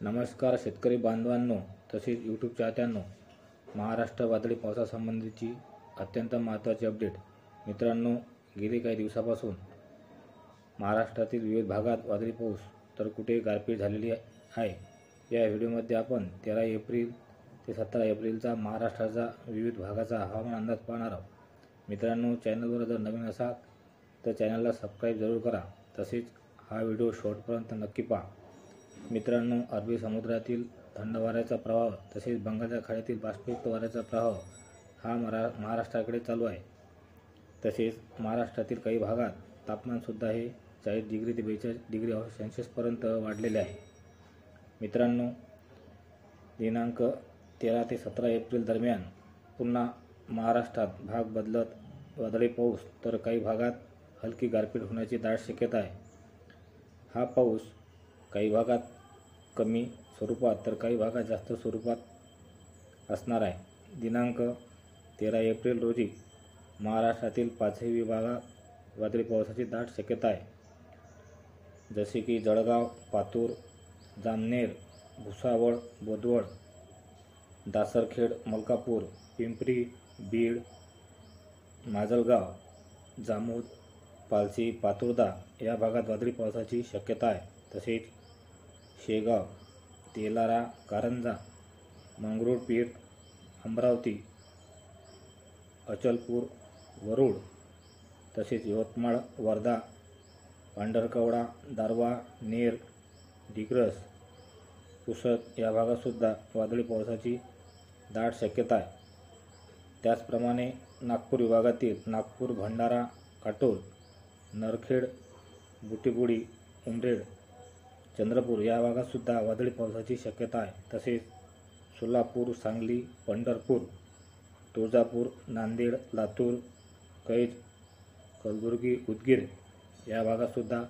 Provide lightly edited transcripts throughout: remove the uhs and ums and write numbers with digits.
नमस्कार शेतकरी बांधवांनो तसेच यूट्यूब चाहत्यांनो, महाराष्ट्र वादळी पावसासंबंधीची अत्यंत महत्त्वाची अपडेट। मित्रांनो, गेली काही दिवसापासून महाराष्ट्रातील विविध भागात वादळी पाऊस तर कुठे गारपीट झालेली आहे। या व्हिडिओमध्ये आपण 13 एप्रिल ते 17 एप्रिलचा महाराष्ट्राचा विविध भागाचा हवामान अंदाज पाहणार आहोत। मित्रांनो, चॅनलवर जर नवीन असाल तर चॅनलला सबस्क्राइब जरूर करा, तसेच हा व्हिडिओ शेवटपर्यंत नक्की पहा। मित्रांनो, अरबी समुद्रातील थंड वाऱ्याचा प्रवाह तसेच बंगालच्या खाडीतील बाष्पयुक्त वाऱ्याचा प्रवाह हा महाराष्ट्राकडे चालू आहे। तसेच महाराष्ट्रातील काही भागात तापमानसुद्धा हे 40 डिग्री ते 42 डिग्री सेल्सिअसपर्यंत वाढलेले आहे। मित्रांनो, दिनांक 13 ते 17 एप्रिल दरम्यान पुन्हा महाराष्ट्रात भाग बदलत वादळी पाऊस तर काही भागात हलकी गारपीट होण्याची दाट शक्यता आहे। हा पाऊस काही भागात कमी स्वरूपात तर काही भागात जास्त स्वरूपात असणार आहे। दिनांक 13 एप्रिल रोजी महाराष्ट्रातील 5ही विभागात वादळी पावसाची दाट शक्यता आहे, जसे की जळगाव, पातूर, जामनेर, भुसावळ, बोदवड, दासरखेड, मलकापूर, पिंपरी, बीड, माजलगाव, जामोद, पालसी, पातुर्दा या भागात वादळी पावसाची शक्यता आहे। तसेच शेगाव, तेलारा, कारंजा, मंगरुळपीर, अमरावती, अचलपूर, वरुड, तसेच यवतमाळ, वर्धा, पांढरकवडा, दारव्हा, नेर, डिग्रस, पुसद या भागातसुद्धा वादळी पावसाची दाट शक्यता आहे। त्याचप्रमाणे नागपूर विभागातील नागपूर, भंडारा, काटोल, नरखेड, बुटिबुडी, उमरेड, चंद्रपूर या भागातसुद्धा वादळी पावसाची शक्यता आहे। तसेच सोलापूर, सांगली, पंढरपूर, तुळजापूर, नांदेड, लातूर, कैज, कलबुर्गी, उदगीर या भागातसुद्धा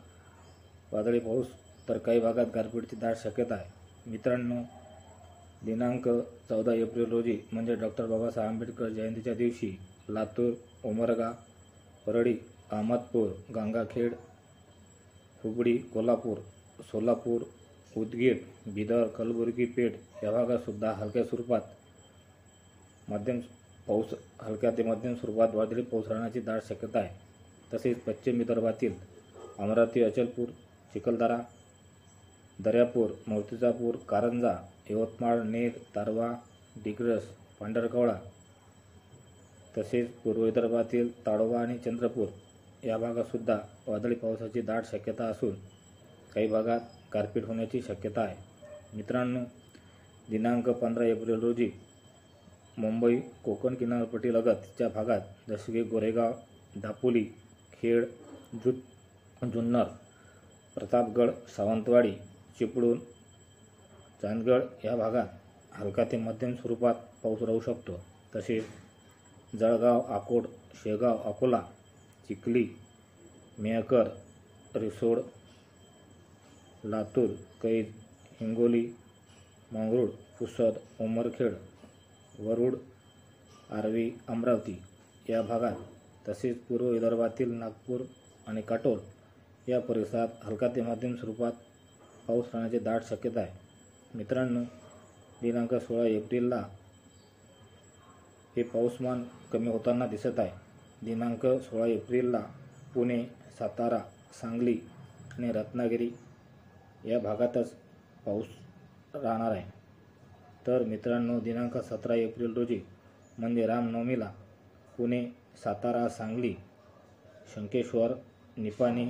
वादळी पाऊस तर काही भागात गारपीटची दाट शक्यता आहे। मित्रांनो, दिनांक 14 एप्रिल रोजी म्हणजे डॉक्टर बाबासाहेब आंबेडकर जयंतीच्या दिवशी लातूर, उमरगा, परळी, अहमदपूर, गंगाखेड, हुबळी, कोल्हापूर, सोलापूर, उदगीर, बिदर, कलबुर्गी, पेठ या भागातसुद्धा हलक्या स्वरूपात हलक्या ते मध्यम स्वरूपात वादळी पाऊस राहण्याची दाट शक्यता आहे। तसेच पश्चिम विदर्भातील अमरावती, अचलपूर, चिखलदरा, दर्यापूर, मूर्तिजापूर, कारंजा, यवतमाळ, नेर, दारव्हा, डिग्रस, पांढरकवडा, तसेच पूर्व विदर्भातील ताडोबा आणि चंद्रपूर या भागातसुद्धा वादळी पावसाची दाट शक्यता असून काही भागात गारपीट होण्याची शक्यता आहे। मित्रांनो, दिनांक 15 एप्रिल रोजी मुंबई कोकण किनारपट्टीलगतच्या भागात जसे की गोरेगाव, दापोली, खेड, जुन्नर, प्रतापगड, सावंतवाडी, चिपळूण, चांदगड या भागात हलका ते मध्यम स्वरूपात पाऊस राहू शकतो। तसेच जळगाव, अकोट, शेगाव, अकोला, चिखली, मेहकर, रिसोड, लातूर, कैज, हिंगोली, मंगरुळ, पुसद, उमरखेड, वरुड, आर्वी, अमरावती या भागात, तसेच पूर्व विदर्भातील नागपूर आणि काटोल या परिसरात हलका ते मध्यम स्वरूपात पाऊस राहण्याची दाट शक्यता आहे। मित्रांनो, दिनांक 16 एप्रिलला हे पाऊसमान कमी होताना दिसत आहे। दिनांक 16 एप्रिलला पुणे, सातारा, सांगली आणि रत्नागिरी या भागातच पाऊस राहणार आहे। तर मित्रांनो, दिनांक 17 एप्रिल रोजी म्हणजे रामनवमीला पुणे, सातारा, सांगली, शंकेश्वर, निपाणी,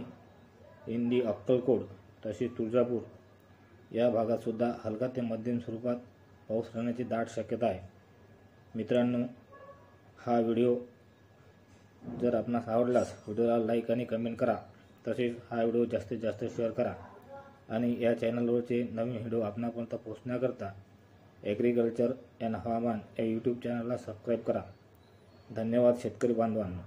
इंदी, अक्कलकोट तसेच तुळजापूर या भागातसुद्धा हलका ते मध्यम स्वरूपात पाऊस राहण्याची दाट शक्यता आहे। मित्रांनो, हा व्हिडिओ जर आपणास आवडल्यास व्हिडिओला लाईक आणि कमेंट करा, तसेच हा व्हिडिओ जास्तीत जास्त शेअर करा आणि या चॅनलवरचे नवीन व्हिडिओ आपणापर्यंत पोहोचण्याकरता ॲग्रिकल्चर अँड हवामान या यूट्यूब चॅनलला सबस्क्राईब करा। धन्यवाद शेतकरी बांधवांनो।